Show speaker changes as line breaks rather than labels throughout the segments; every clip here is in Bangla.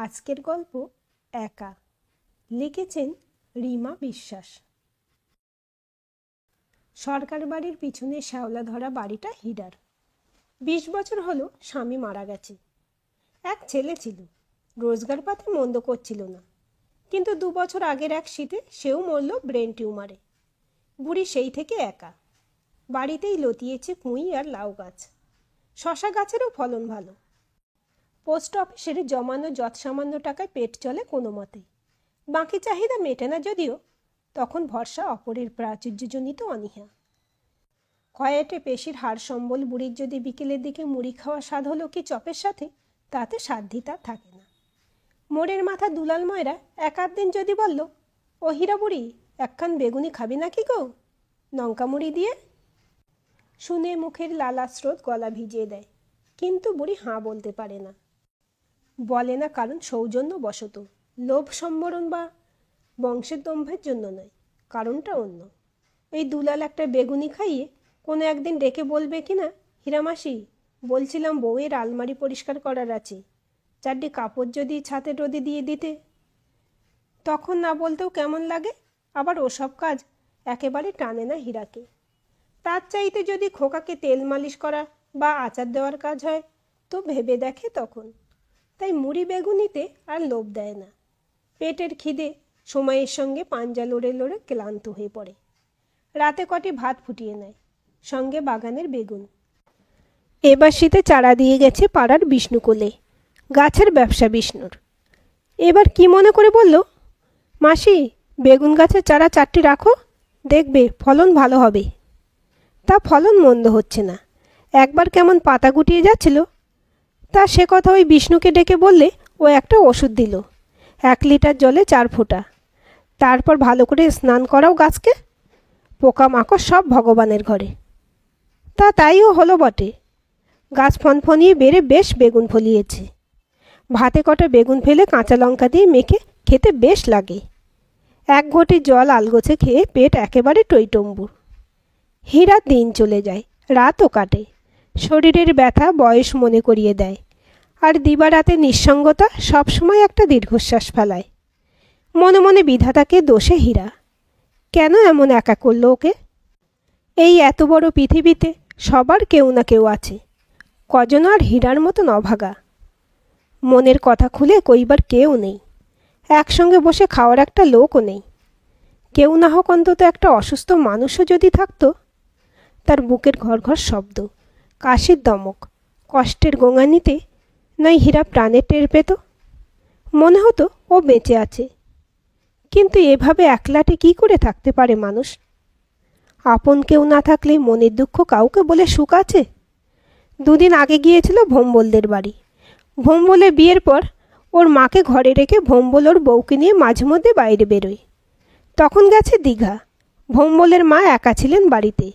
আজকের গল্প একা। লিখেছেন রিমা বিশ্বাস। সরকার বাড়ির পিছনে শ্যাওলা ধরা বাড়িটা হীরার। 20 বছর হলো স্বামী মারা গেছে। এক ছেলে ছিল, রোজগার পাতি মন্দ করছিল না, কিন্তু 2 বছর আগের এক শীতে সেও মরল ব্রেন টিউমারে। বুড়ি সেই থেকে একা। বাড়িতেই লতিয়েছে পুঁই আর লাউ গাছ, শশা গাছেরও ফলন ভালো। পোস্ট অফিসের জমানো যৎসামান্য টাকায় পেট চলে কোনো মতে। বাকি চাহিদা মেটে না যদিও, তখন ভরসা অপরের প্রাচুর্যজনিত অনীহা। কয়েটে পেশির হাড় সম্বল বুড়ির যদি বিকেলের দিকে মুড়ি খাওয়া স্বাদ হলো কি চপের সাথে, তাতে সাধ্যি তার থাকে না। মোড়ের মাথা দুলাল ময়রা এক আধ দিন যদি বলল, ও হীরা বুড়ি, একখান বেগুনি খাবি নাকি গো, লঙ্কা মুড়ি দিয়ে? শুনে মুখের লালা স্রোত গলা ভিজিয়ে দেয়, কিন্তু বুড়ি হাঁ বলতে পারে না। বলে না কারণ সৌজন্যবশত, লোভ সম্বরণ বা বংশের দম্ভের জন্য নয়, কারণটা অন্য। এই দুলাল একটা বেগুনি খাইয়ে কোনো একদিন ডেকে বলবে কি না, হীরামাসি, বলছিলাম বউয়ের আলমারি পরিষ্কার করার আছে, 4টি কাপড় যদি ছাতের রোদে দিয়ে দিতে। তখন না বলতেও কেমন লাগে, আবার ওসব কাজ একেবারে টানে না হীরাকে। তার চাইতে যদি খোকাকে তেল মালিশ করা বা আচার দেওয়ার কাজ হয় তো ভেবে দেখে তখন। তাই মুড়ি বেগুনিতে আর লোভ দেয় না। পেটের খিদে সময়ের সঙ্গে পাঞ্জা লড়ে লড়ে ক্লান্ত হয়ে পড়ে। রাতে কটি ভাত ফুটিয়ে নেয়, সঙ্গে বাগানের বেগুন। এবার শীতে চারা দিয়ে গেছে পাড়ার বিষ্ণুকোলে, গাছের ব্যবসা বিষ্ণুর। এবার কি মনে করে বলল, মাসি, বেগুন গাছের চারা 4টি রাখো, দেখবে ফলন ভালো হবে। তা ফলন মন্দ হচ্ছে না, একবার কেমন পাতা গুটিয়ে যাচ্ছিল। তা সে কথা ওই বিষ্ণুকে ডেকে বললে ও একটা ওষুধ দিল, 1 লিটার জলে 4 ফোঁটা। তারপর ভালো করে স্নান করাও গাছকে। পোকামাকড় সব ভগবানের ঘরে। তা তাইও হলো বটে, গাছ ফনফনিয়ে বেড়ে বেশ বেগুন ফলিয়েছে। ভাতে কটা বেগুন ফেলে কাঁচা লঙ্কা দিয়ে মেখে খেতে বেশ লাগে। 1 ঘটি জল আলগোছে খেয়ে পেট একেবারে টইটম্বুর। হীরার দিন চলে যায়, রাতও কাটে। শরীরের ব্যথা বয়স মনে করিয়ে দেয়, আর দিবারাতে নিঃসঙ্গতা সবসময় একটা দীর্ঘশ্বাস ফেলায়। মনে মনে বিধাতাকে দোষে হীরা, কেন এমন একা করলো ওকে? এই এত বড় পৃথিবীতে সবার কেউ না কেউ আছে, কজন আর হীরার মতন অভাগা। মনের কথা খুলে কইবার কেউ নেই, একসঙ্গে বসে খাওয়ার একটা লোকও নেই। কেউ না হোক অন্তত একটা অসুস্থ মানুষও যদি থাকতো। তার বুকের ঘর ঘর শব্দ, কাশির দমক, কষ্টের গোঙানিতে নয় হীরা প্রাণের টের পেত। মনে হতো ও বেঁচে আছে, কিন্তু এভাবে একলাটে কি করে থাকতে পারে মানুষ? আপন কেউ না থাকলে মনের দুঃখ কাউকে বলে সুখ আছে? 2 দিন আগে গিয়েছিল ভোম্বলদের বাড়ি। ভোম্বলের বিয়ের পর ওর মাকে ঘরে রেখে ভোম্বল ওর বউকে নিয়ে মাঝে মধ্যে বাইরে বেরোয়। তখন গেছে দীঘা। ভোম্বলের মা একা ছিলেন বাড়িতে,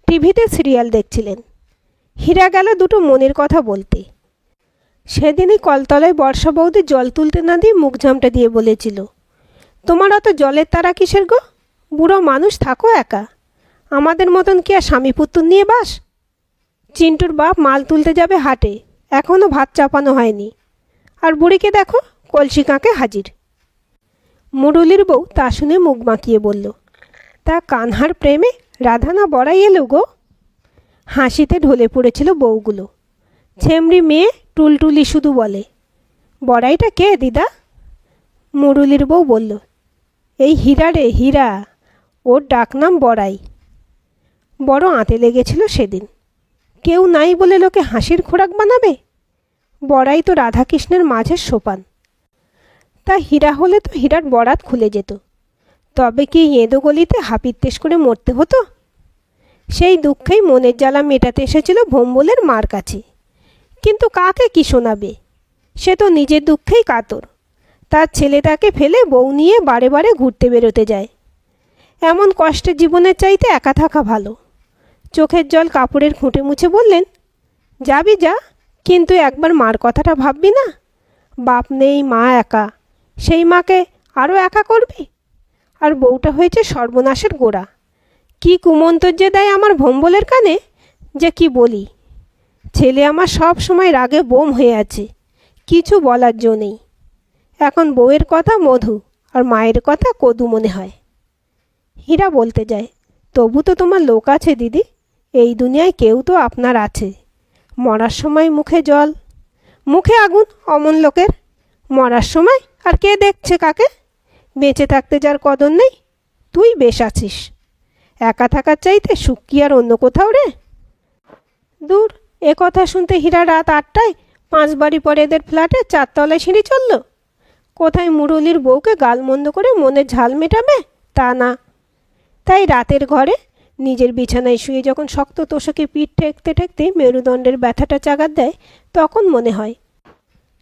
টিভিতে সিরিয়াল দেখছিলেন। হীরা গেল দুটো মনের কথা বলতে। সেদিনই কলতলায় বর্ষা বৌদি জল তুলতে না দিয়ে মুখ ঝামটা দিয়ে বলেছিল, তোমার অত জলের তারা কিসের গো, বুড়ো মানুষ, থাকো একা। আমাদের মতন কি আর স্বামী পুত্তুর নিয়ে বাস? চিন্টুর বাপ মাল তুলতে যাবে হাটে, এখনও ভাত চাপানো হয়নি, আর বুড়িকে দেখো কলসি কাঁকে হাজির। মুরুলির বউ তা শুনে মুখ বাঁকিয়ে বলল, তা কানহার প্রেমে রাধা না বড়াই এলো গো? হাসিতে ঢলে পড়েছিল বউগুলো। ছেমড়ি মেয়ে টুলটুলি শুধু বলে, বড়াইটা কে দিদা? মুরুলির বউ বলল, এই হীরা রে, হীরা, ওর ডাকনাম বড়াই। বড় আঁতে লেগেছিল সেদিন। কেউ নাই বলে লোকে হাসির খোরাক বানাবে? বড়াই তো রাধাকৃষ্ণের মাঝের সোপান। তা হীরা হলে তো হীরার বরাত খুলে যেত, তবে কি এঁদো গলিতে হাপিত্তেশ করে মরতে হতো? সেই দুঃখেই মনের জ্বালা মেটাতে এসেছিল ভোম্বলের মার কাছে, কিন্তু কাকে কি শোনাবে? সে তো নিজের দুঃখেই কাতর। তার ছেলে তাকে ফেলে বউ নিয়ে বারে বারে ঘুরতে বেরোতে যায়। এমন কষ্টের জীবনের চাইতে একা থাকা ভালো। চোখের জল কাপড়ের খুঁটে মুছে বললেন, যাবি যা, কিন্তু একবার মার কথাটা ভাববি না? বাপ নেই, মা একা, সেই মাকে আরও একা করবি? আর বউটা হয়েছে সর্বনাশের গোড়া। কি কুমন্তর্যে দেয় আমার ভোম্বলের কানে, যে কি বলি। ছেলে আমার সব সময় রাগে বোম হয়ে আছে, কিছু বলার জো নেই। এখন বউয়ের কথা মধু আর মায়ের কথা কদু মনে হয়। হীরা বলতে যায়, তবু তো তোমার লোক আছে দিদি, এই দুনিয়ায় কেউ তো আপনার আছে। মরার সময় মুখে জল, মুখে আগুন অমন লোকের, মরার সময় আর কে দেখছে কাকে? বেঁচে থাকতে যার কদর নেই, তুই বেশ আছিস। একা থাকার চাইতে সুখ কি আর অন্য কোথাও রে? দূর, এ কথা শুনতে হীরা রাত 8টায় 5 বাড়ি পরে এদের ফ্ল্যাটে 4 তলায় সিঁড়ি চলল। কোথায় মুরলির বউকে গালমন্দ করে মনে ঝাল মেটাবে তা না, তাই রাতের ঘরে নিজের বিছানায় শুয়ে যখন শক্ত তোষকে পিঠ ঠেকতে ঠেকতে মেরুদণ্ডের ব্যথাটা চাগার দেয়, তখন মনে হয়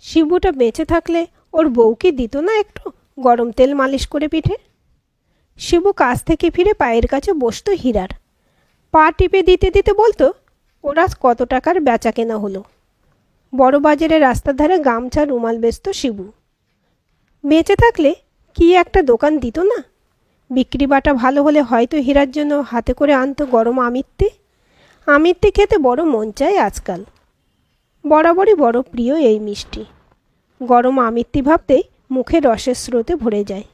শিবুটা বেঁচে থাকলে ওর বউকে দিত না একটু গরম তেল মালিশ করে পিঠে। শিবু কাজ থেকে ফিরে পায়ের কাছে বসত হীরার, পা টিপে দিতে দিতে বলতো, ওরা কত টাকার বেচা কেনা হলো। বড় বাজারে রাস্তার ধারে গামছা রুমাল বেচত শিবু। বেঁচে থাকলে কি একটা দোকান দিত না? বিক্রি বাটা ভালো হলে হয়তো হীরার জন্য হাতে করে আনতো গরম আমিত্তি। আমিত্তি খেতে বড় মন চায় আজকাল, বরাবরই বড় প্রিয় এই মিষ্টি। গরম আমিত্তি ভাবতেই মুখে রসের স্রোতে ভরে যায়,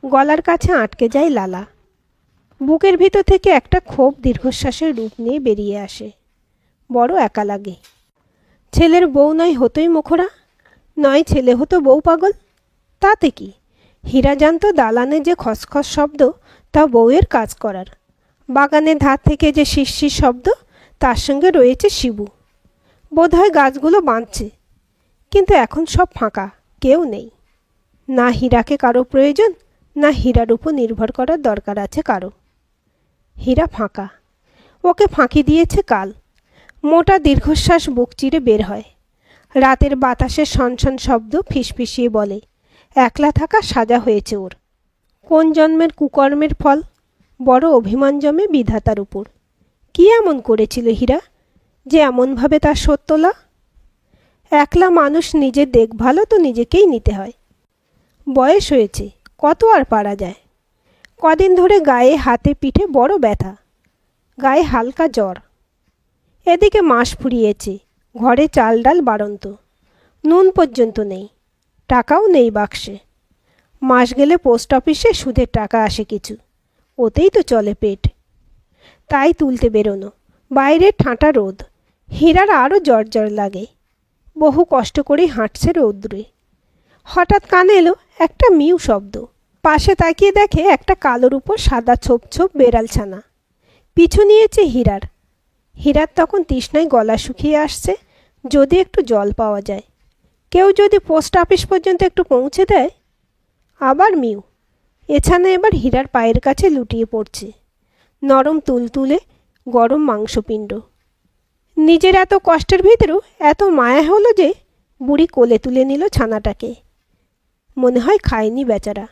গলার কাছে আটকে যায় লালা। বুকের ভিতর থেকে একটা ক্ষোভ দীর্ঘশ্বাসের রূপ নিয়ে বেরিয়ে আসে। বড় একা লাগে। ছেলের বউ নয় হতোই মুখরা, নয় ছেলে হতো বউ পাগল। তাতে কি? হীরা জানত দালানে যে খসখস শব্দ তা বউয়ের কাজ করার, বাগানের ধার থেকে যে শিরশির শব্দ তার সঙ্গে রয়েছে শিবু। বোধহয় গাছগুলো বাঁধছে, কিন্তু এখন সব ফাঁকা, কেউ নেই। না হীরাকে কারো প্রয়োজন, না হীরার উপর নির্ভর করার দরকার আছে কারো। হীরা ফাঁকা, ওকে ফাঁকি দিয়েছে কাল। মোটা দীর্ঘশ্বাস বুক চিরে বের হয়। রাতের বাতাসের সনসন শব্দ ফিসফিসিয়ে বলে, একলা থাকা সাজা হয়েছে ওর। কোন জন্মের কুকর্মের ফল, বড় অভিমান জমে বিধাতার উপর। কি এমন করেছিল হীরা যে এমনভাবে তার শোধ তোলা? একলা মানুষ নিজের দেখভালও তো নিজেকেই নিতে হয়। বয়স হয়েছে, কত আর পারা যায়। কদিন ধরে গায়ে হাতে পিঠে বড় ব্যথা, গায়ে হালকা জ্বর। এদিকে মাস ফুরিয়েছে, ঘরে চাল ডাল বাড়ন্ত, নুন পর্যন্ত নেই, টাকাও নেই বাক্সে। মাস গেলে পোস্ট অফিসে সুদের টাকা আসে কিছু, ওতেই তো চলে পেট। তাই তুলতে বেরোনো, বাইরে ঠাঁটা রোদ। হীরার আরও জ্বর জ্বর লাগে, বহু কষ্ট করেই হাঁটছে রৌদ্রে। হঠাৎ কানে এলো একটা মিউ শব্দ। পাশে তাকিয়ে দেখে একটা কালোর উপর সাদা ছোপ ছোপ বেড়াল ছানা। পিছু নিয়েছে হীরার। হীরার তখন তৃষ্ণায় গলা শুকিয়ে আসছে, যদি একটু জল পাওয়া যায়, কেউ যদি পোস্ট অফিস পর্যন্ত একটু পৌঁছে দেয়। আবার মিউ। এছানা এবার হীরার পায়ের কাছে লুটিয়ে পড়ছে, নরম তুলতুলে গরম মাংসপিণ্ড। নিজের এত কষ্টের ভিতরেও এত মায়া হলো যে বুড়ি কোলে তুলে নিল ছানাটাকে। মনে হয় খায়নি বেচারা,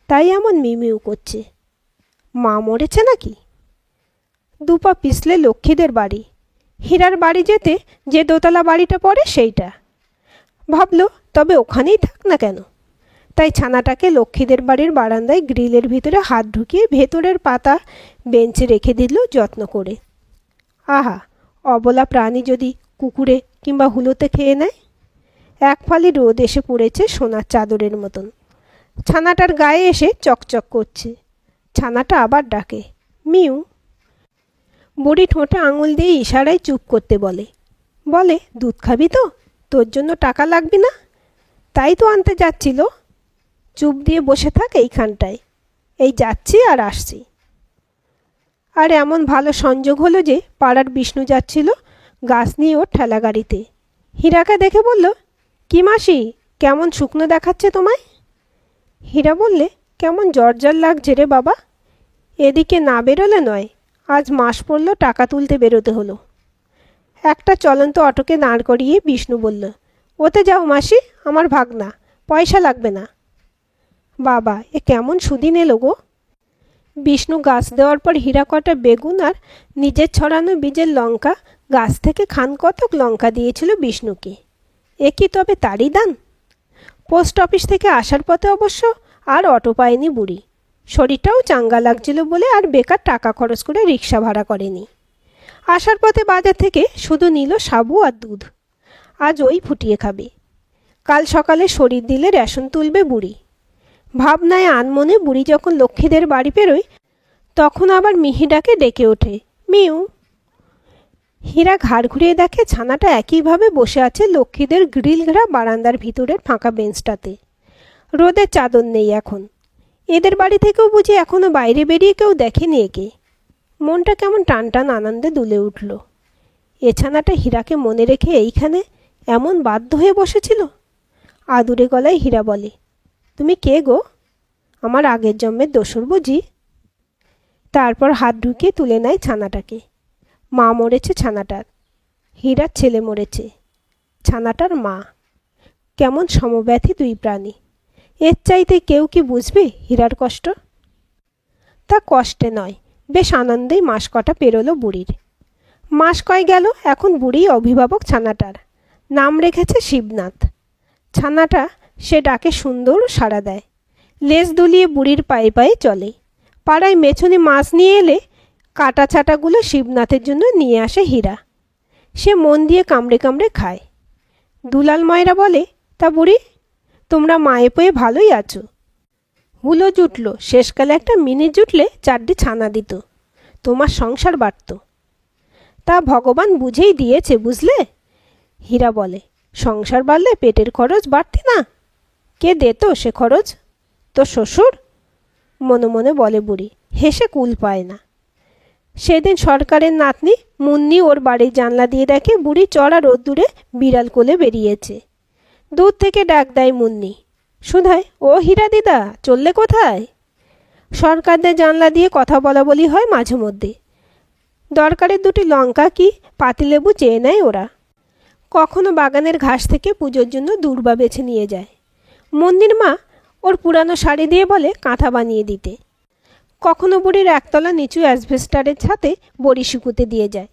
তাই এমন মিমিউ করছে। মা মরেছে নাকি? দুপা পিছলে লক্ষ্মীদের বাড়ি। হীরার বাড়ি যেতে যে দোতলা বাড়িটা পড়ে সেইটা। ভাবল তবে ওখানেই থাক না কেন। তাই ছানাটাকে লক্ষ্মীদের বাড়ির বারান্দায় গ্রিলের ভিতরে হাত ঢুকিয়ে ভেতরের পাতা বেঞ্চে রেখে দিল যত্ন করে। আহা, অবলা প্রাণী যদি কুকুরে কিংবা হুলোতে খেয়ে নেয়। এক ফালি রোদ এসে পড়েছে সোনার চাদরের মতন, ছানাটার গায়ে এসে চকচক করছে। ছানাটা আবার ডাকে, মিউ। বুড়ি ঠোঁটে আঙুল দিয়ে ইশারায় চুপ করতে বলে। বলে, দুধ খাবি তো? তোর জন্য টাকা লাগবে না? তাই তো আনতে যাচ্ছিল। চুপ দিয়ে বসে থাক এইখানটায়, এই যাচ্ছি আর আসছি। আর এমন ভালো সংযোগ হলো যে পাড়ার বিষ্ণু যাচ্ছিল গাছ নিয়ে ওর ঠেলা গাড়িতে। হীরাকে দেখে বলল, কি মাসি, কেমন শুকনো দেখাচ্ছে তোমায়? হীরা বললে, কেমন জ্বর জ্বর লাগছে রে বাবা। এদিকে না বেরোলে নয়, আজ মাস পড়ল টাকা তুলতে বেরোতে হলো। একটা চলন্ত অটোকে দাঁড় করিয়ে বিষ্ণু বলল, ওতে যাও মাসি, আমার ভাগনা, পয়সা লাগবে না। বাবা, এ কেমন সুদিন এলো গো। বিষ্ণু গাছ দেওয়ার পর হীরা কটা বেগুন আর নিজের ছড়ানো বীজের লঙ্কা গাছ থেকে খান কতক লঙ্কা দিয়েছিল বিষ্ণুকে। এ কি তবে তারই দান? পোস্ট অফিস থেকে আসার পথে অবশ্য আর অটো পায়নি বুড়ি। শরীরটাও চাঙ্গা লাগছিল বলে আর বেকার টাকা খরচ করে রিক্সা ভাড়া করেনি। আসার পথে বাজার থেকে শুধু নিল সাবু আর দুধ। আজ ওই ফুটিয়ে খাবে। কাল সকালে শরীর দিলে রেশন তুলবে বুড়ি। ভাবনায় আনমনে বুড়ি যখন লক্ষ্মীদের বাড়ি পেরোয় তখন আবার মিহিডাকে ডেকে ওঠে, মিউ। হীরা ঘাড় ঘুরিয়ে দেখে ছানাটা একইভাবে বসে আছে লক্ষ্মীদের গ্রিল ঘেরা বারান্দার ভিতরের ফাঁকা বেঞ্চটাতে। রোদের চাদর নেই এখন। এদের বাড়ি থেকেও বুঝি এখনো বাইরে বেরিয়ে কেউ দেখেনি একে। মনটা কেমন টান টান আনন্দে দুলে উঠল। এ ছানাটা হীরাকে মনে রেখে এইখানে এমন বাধ্য হয়ে বসেছিল। আদুরে গলায় হীরা বলে, তুমি কে গো? আমার আগের জন্মের দোসর বুঝি? তারপর হাত ঢুকিয়ে তুলে নেয় ছানাটাকে। মা মরেছে ছানাটার, হীরার ছেলে মরেছে, ছানাটার মা। কেমন সমব্যথী দুই প্রাণী। এর চাইতে কেউ কি বুঝবে হীরার কষ্ট? তা কষ্টে নয়, বেশ আনন্দেই মাস কটা পেরোলো বুড়ির। মাস কয় গেল, এখন বুড়ি অভিভাবক ছানাটার। নাম রেখেছে শিবনাথ। ছানাটা সে ডাকে সুন্দর সাড়া দেয়। লেজ দুলিয়ে বুড়ির পায়ে পায়ে চলে। পাড়ায় মেছুনি মাছ নিয়ে এলে কাটা ছাটাগুলো শিবনাথের জন্য নিয়ে আসে হীরা। সে মন দিয়ে কামড়ে কামড়ে খায়। দুলাল মায়েরা বলে, তা বুড়ি, তোমরা মায়ে পেয়ে ভালোই আছো। হুলো জুটল, শেষকালে একটা মিনি জুটলে 4টি ছানা দিত, তোমার সংসার বাড়ত। তা ভগবান বুঝেই দিয়েছে বুঝলে। হীরা বলে, সংসার বাড়লে পেটের খরচ বাড়তি না? কে দেত সে খরচ? তোর শ্বশুর? মনে মনে বলে বুড়ি, হেসে কুল পায় না। সেদিন সরকারের নাতনি মুন্নি ওর বাড়ির জানলা দিয়ে দেখে বুড়ি চড়া রোদ্দুরে বিড়াল কোলে বেরিয়েছে। দূর থেকে ডাক দেয় মুন্নি, শুধায়, ও হীরা দিদা, চললে কোথায়? সরকারদের জানলা দিয়ে কথা বলা বলি হয় মাঝে মধ্যে। দরকারের 2টি লঙ্কা কি পাতিলেবু চেয়ে নেয় ওরা। কখনো বাগানের ঘাস থেকে পুজোর জন্য দূর্বা বেছে নিয়ে যায়। মুন্নির মা ওর পুরানো শাড়ি দিয়ে বলে কাঁথা বানিয়ে দিতে। কখনো বুড়ির একতলা নিচু অ্যাসবেস্টারের ছাতে বড়ি শুকুতে দিয়ে যায়।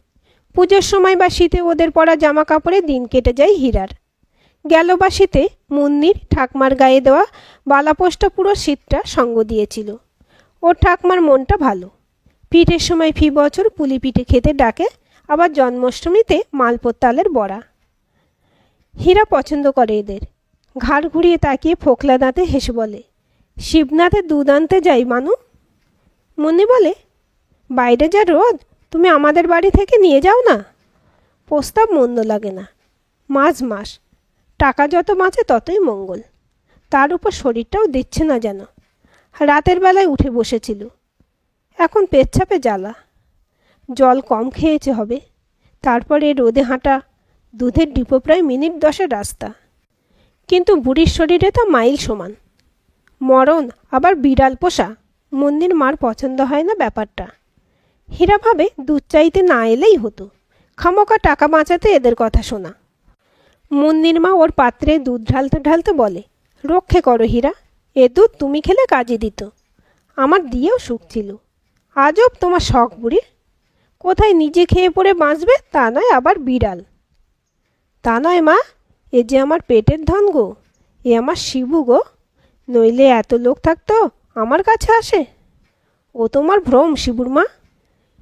পুজোর সময় বা শীতে ওদের পরা জামা কাপড়ে দিন কেটে যায় হীরার। গেল বা শীতে মুন্নির ঠাকমার গায়ে দেওয়া বালাপোষটা পুরো শীতটা সঙ্গ দিয়েছিল। ওর ঠাকমার মনটা ভালো। পিঠের সময় ফি বছর পুলি পিঠে খেতে ডাকে, আবার জন্মাষ্টমীতে মালপোর তালের বড়া। হীরা পছন্দ করে এদের। ঘাড় ঘুরিয়ে তাকিয়ে ফোকলা দাঁতে হেসে বলে, শিবনাথের দুধ আনতে যাই মানু। মুন্নি বলে, বাইরে যা রোদ, তুমি আমাদের বাড়ি থেকে নিয়ে যাও না। প্রস্তাব মন্দ লাগে না। মাস টাকা যত বাঁচে ততই মঙ্গল। তার উপর শরীরটাও দিচ্ছে না যেন। রাতের বেলায় উঠে বসেছিল, এখন পেচ্ছাপে জ্বালা। জল কম খেয়েছে হবে। তারপরে রোদে হাঁটা, দুধের ডিপো প্রায় মিনিট 10-এর রাস্তা। কিন্তু বুড়ির শরীরে তা মাইল সমান। মরণ আবার বিড়াল পোষা, মুন্নির মার পছন্দ হয় না ব্যাপারটা। হীরা ভাবে দুধ চাইতে না এলেই হতো, খামোকা টাকা বাঁচাতে এদের কথা শোনা। মুন্নির মা ওর পাত্রে দুধ ঢালতে ঢালতে বলে, রক্ষে করো হীরা, এ দুধ তুমি খেলে কাজে দিত। আমার দিয়েও সুখ ছিল। আজব তোমার শখ বুড়ি। কোথায় নিজে খেয়ে পড়ে বাঁচবে তা নয় আবার বিড়াল। তা নয় মা, এ যে আমার পেটের ধন গো, এ আমার শিবু গো, নইলে এত লোক থাকতো আমার কাছে আসে। ও তোমার ভ্রম শিবুর মা।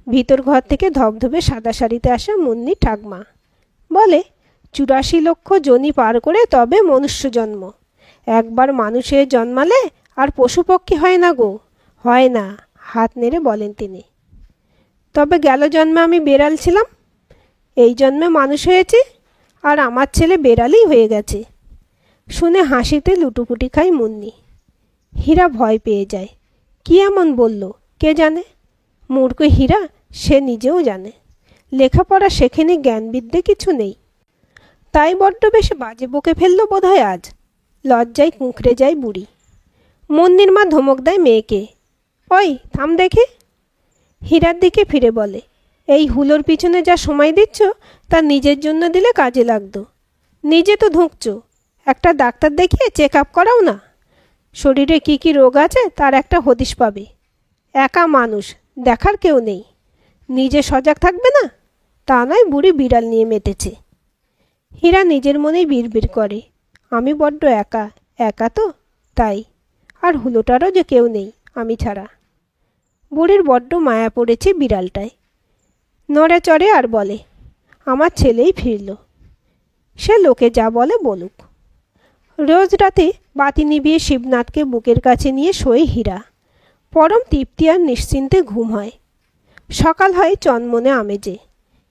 ভিতর ঘর থেকে ধবধবে সাদা শাড়িতে আসে মুন্নি ঠাকমা। বলে, 84 লক্ষ যোনি পার করে তবে মনুষ্য জন্ম। একবার মানুষে জন্মালে আর পশুপক্ষী হয় না গো, হয় না। হাত নেড়ে বলেন তিনি। তবে গেল জন্মে আমি বেড়াল ছিলাম, এই জন্মে মানুষ হয়েছি, আর আমার ছেলে বেড়ালই হয়ে গেছে। শুনে হাসিতে লুটুপুটি খায় মুন্নি। হীরা ভয় পেয়ে যায়। কি এমন বলল কে জানে। মূর্খ হীরা, সে নিজেও জানে লেখাপড়া শেখেনি, জ্ঞানবিদ্যে কিছু নেই। তাই বড্ড বেশি বাজে বকে ফেলল বোধহয় আজ। লজ্জায় কুঁকড়ে যায় বুড়ি। মুন্নির মা ধমক দেয় মেয়েকে, ওই থাম দেখে। হীরার দিকে ফিরে বলে, এই হুলোর পিছনে যা সময় দিচ্ছ তা নিজের জন্য দিলে কাজে লাগতো। নিজে তো ধুঁকছ, একটা ডাক্তার দেখিয়ে চেক আপ করাও না। শরীরে কি কি রোগ আছে তার একটা হদিশ পাবে। একা মানুষ, দেখার কেউ নেই, নিজে সজাগ থাকবে না? তা নয় বুড়ি বিড়াল নিয়ে মেতেছে। হীরা নিজের মনেই বিড়বিড় করে, আমি বড্ড একা, একা তো তাই। আর হুলোটারও যে কেউ নেই আমি ছাড়া। বুড়ির বড্ড মায়া পড়েছে বিড়ালটায়। নড়ে চড়ে আর বলে, আমার ছেলেই ফিরল। সে লোকে যা বলে বলুক। রোজ রাতে বাতি নিভিয়ে শিবনাথকে বুকের কাছে নিয়ে শোয় হীরা। পরম তৃপ্তি আর নিশ্চিন্তে ঘুম হয়। সকাল হয় চনমনে আমেজে।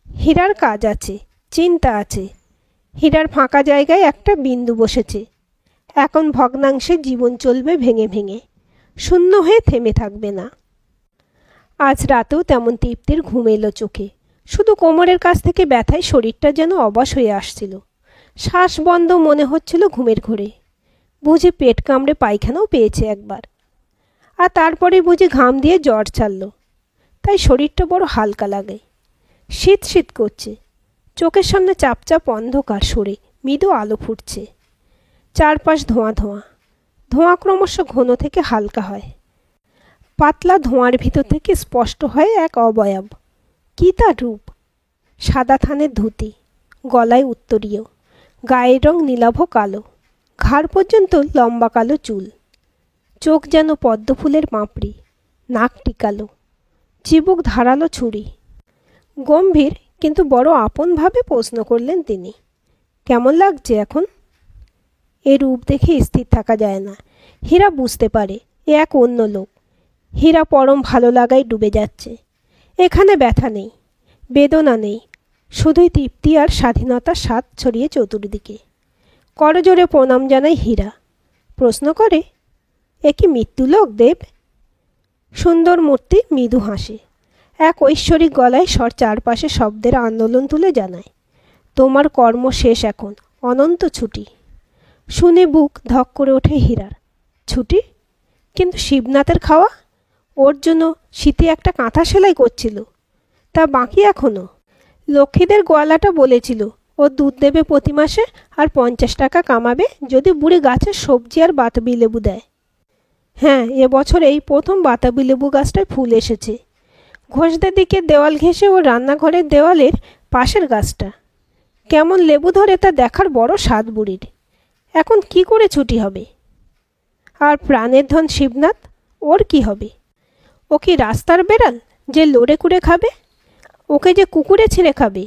হীরার কাজ আছে, চিন্তা আছে। হীরার ফাঁকা জায়গায় একটা বিন্দু বসেছে। এখন ভগ্নাংশে জীবন চলবে ভেঙে ভেঙে, শূন্য হয়ে থেমে থাকবে না। আজ রাতেও তেমন তৃপ্তির ঘুম এলো চোখে। শুধু কোমরের কাছ থেকে ব্যথায় শরীরটা যেন অবশ হয়ে আসছিল। শ্বাস বন্ধ মনে হচ্ছিল ঘুমের ঘোরে। বুঝি পেট কামড়ে পায়খানাও পেয়েছে একবার। আর তারপরে বুঝি ঘাম দিয়ে জ্বর ছাড়ল। তাই শরীরটা বড় হালকা লাগে। শীত শীত করছে। চোখের সামনে চাপচাপ অন্ধকার সরে মৃদু আলো ফুটছে। চারপাশ ধোঁয়া ধোঁয়া। ধোঁয়া ক্রমশ ঘন থেকে হালকা হয়। পাতলা ধোঁয়ার ভিতর থেকে স্পষ্ট হয় এক অবয়ব। কী তার রূপ! সাদা থানের ধুতি, গলায় উত্তরীয়, গায়ের রং নীলাভ কালো, ঘাড় পর্যন্ত লম্বা কালো চুল, চোখ যেন পদ্মফুলের পাপড়ি, নাক টিকালো, চিবুক ধারালো ছুরি। গম্ভীর কিন্তু বড় আপনভাবে প্রশ্ন করলেন তিনি, কেমন লাগছে এখন? এ রূপ দেখে স্থির থাকা যায় না। হীরা বুঝতে পারে এ এক অন্য লোক। হীরা পরম ভালো লাগায় ডুবে যাচ্ছে। এখানে ব্যথা নেই, বেদনা নেই, শুধুই তৃপ্তি আর স্বাধীনতার স্বাদ ছড়িয়ে চতুর্দিকে। করজোড়ে প্রণাম জানায় হীরা। প্রশ্ন করে, এ কি মৃত্যুলোক দেব? সুন্দর মূর্তি মৃদু হাসে। এক ঐশ্বরিক গলায় স্বর চারপাশে শব্দের আন্দোলন তুলে জানায়, তোমার কর্ম শেষ এখন, অনন্ত ছুটি। শুনে বুক ধক করে ওঠে হীরার। ছুটি? কিন্তু শিবনাথের খাওয়া? ওর জন্য শীতে একটা কাঁথা সেলাই করছিল, তা বাকি এখনও। লক্ষ্মীদের গোয়ালাটা বলেছিল ও দুধ দেবে প্রতি মাসে আর 50 টাকা কামাবে যদি বুড়ি গাছের সবজি আর বাতাবি লেবু দেয়। হ্যাঁ, এবছর এই প্রথম বাতাবি লেবু গাছটায় ফুল এসেছে। ঘোষদের দিকে দেওয়াল ঘেঁষে ও রান্নাঘরের দেওয়ালের পাশের গাছটা। কেমন লেবু ধরে তা দেখার বড় স্বাদ বুড়ির। এখন কি করে ছুটি হবে? আর প্রাণের ধন শিবনাথ, ওর কি হবে? ও কি রাস্তার বেড়াল যে লড়ে কুড়ে খাবে? ওকে যে কুকুরে ছিঁড়ে খাবে?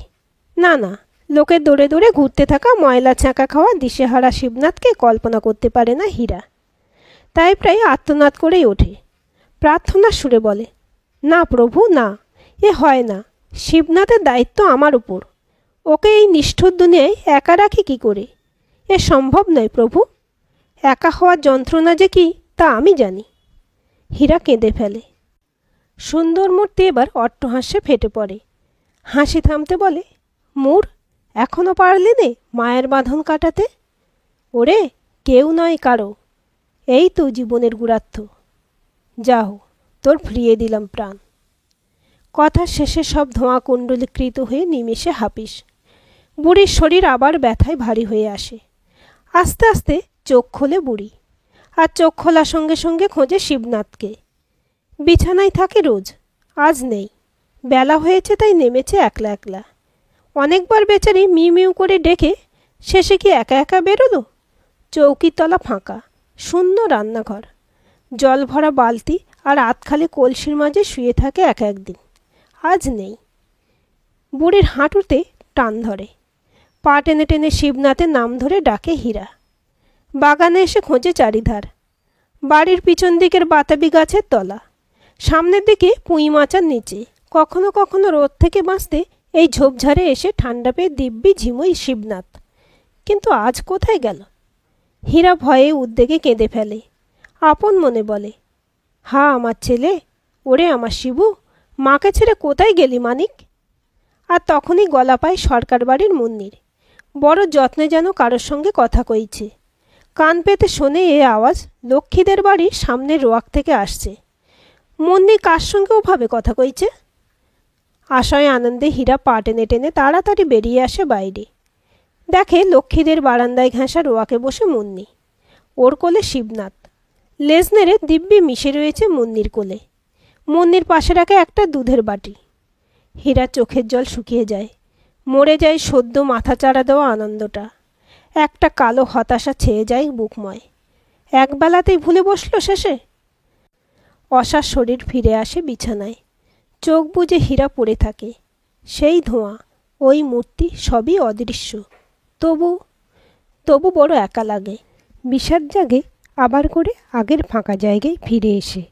না না, লোকের দৌড়ে দৌড়ে ঘুরতে থাকা ময়লা ছাঁকা খাওয়া দিশেহারা শিবনাথকে কল্পনা করতে পারে না হীরা। তাই প্রায় আর্তনাদ করেই ওঠে। প্রার্থনার সুরে বলে, না প্রভু না, এ হয় না। শিবনাথের দায়িত্ব আমার উপর। ওকে এই নিষ্ঠুর দুনিয়ায় একা রাখি কি করে? এ সম্ভব নয় প্রভু। একা হওয়ার যন্ত্রণা যে কি তা আমি জানি। হীরা কেঁদে ফেলে। সুন্দর মূর্তি এবার অট্টহাস্যে ফেটে পড়ে। হাসি থামতে বলে, মূর, এখনও পারলি নে মায়ের বাঁধন কাটাতে? ওরে, কেউ নয় কারো, এই তো জীবনের গুরার্থ। যাও, তোর ফিরিয়ে দিলাম প্রাণ। কথার শেষে সব ধোঁয়া কুণ্ডলীকৃত হয়ে নিমেষে হাপিস। বুড়ির শরীর আবার ব্যথায় ভারী হয়ে আসে। আস্তে আস্তে চোখ খোলে বুড়ি। আর চোখ খোলার সঙ্গে সঙ্গে খোঁজে শিবনাথকে। বিছানায় থাকে রোজ, আজ নেই। বেলা হয়েছে তাই নেমেছে একলা একলা। অনেকবার বেচারি মিউ মিউ করে ডেকে শেষে কি একা একা বেরোলো। চৌকির তলা ফাঁকা, শূন্য রান্নাঘর, জল ভরা বালতি আর আধখালি কলসির মাঝে শুয়ে থাকে এক একদিন। আজ নেই। বুড়ির হাঁটুতে টান ধরে। পা টেনে টেনে শিবনাথের নাম ধরে ডাকে হীরা। বাগানে এসে খোঁজে চারিধার। বাড়ির পিছন দিকের বাতাবি গাছের তলা, সামনের দিকে পুঁই মাচার নিচে। কখনো কখনো রোদ থেকে বাঁচতে এই ঝোপঝাড়ে এসে ঠান্ডা পেয়ে দিব্যি ঝিমোই শিবনাথ। কিন্তু আজ কোথায় গেল? হীরা ভয়ে উদ্বেগে কেঁদে ফেলে। আপন মনে বলে, হা আমার ছেলে, ওরে আমার শিবু, মাকে ছেড়ে কোথায় গেলি মানিক? আর তখনই গলা পায় সরকার বাড়ির মুন্নির। বড় যত্নে যেন কারোর সঙ্গে কথা কইছে। কান পেতে শোনে এ আওয়াজ লক্ষ্মীদের বাড়ির সামনের রোয়াক থেকে আসছে। মুন্নি কার সঙ্গে ওভাবে কথা কইছে? আশয় আনন্দে হীরা পা টেনে টেনে তাড়াতাড়ি বেরিয়ে আসে বাইরে। দেখে লক্ষ্মীদের বারান্দায় ঘেঁষা রোয়াকে বসে মুন্নি। ওর কোলে শিবনাথ। লেজ নেড়ে দিব্যি মিশে রয়েছে মুন্নির কোলে। মুন্নির পাশে রাখে একটা দুধের বাটি। হীরার চোখের জল শুকিয়ে যায়। মরে যায় সদ্য মাথা চাড়া দেওয়া আনন্দটা। একটা কালো হতাশা ছেয়ে যায় বুকময়। একবেলাতেই ভুলে বসল শেষে। অসার শরীর ফিরে আসে বিছানায়। চোখ বুজে হীরা পড়ে থাকে। সেই ধোঁয়া, ওই মূর্তি সবই অদৃশ্য। তবু বড় একা লাগে। বিষাদ জাগে আবার করে আগের ফাঁকা জায়গায় ফিরে এসে।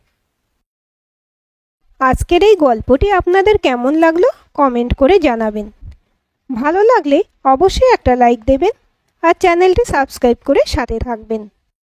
আজকের এই গল্পটি আপনাদের কেমন লাগলো কমেন্ট করে জানাবেন। ভালো লাগলে অবশ্যই একটা লাইক দেবেন আর চ্যানেলটি সাবস্ক্রাইব করে সাথে থাকবেন।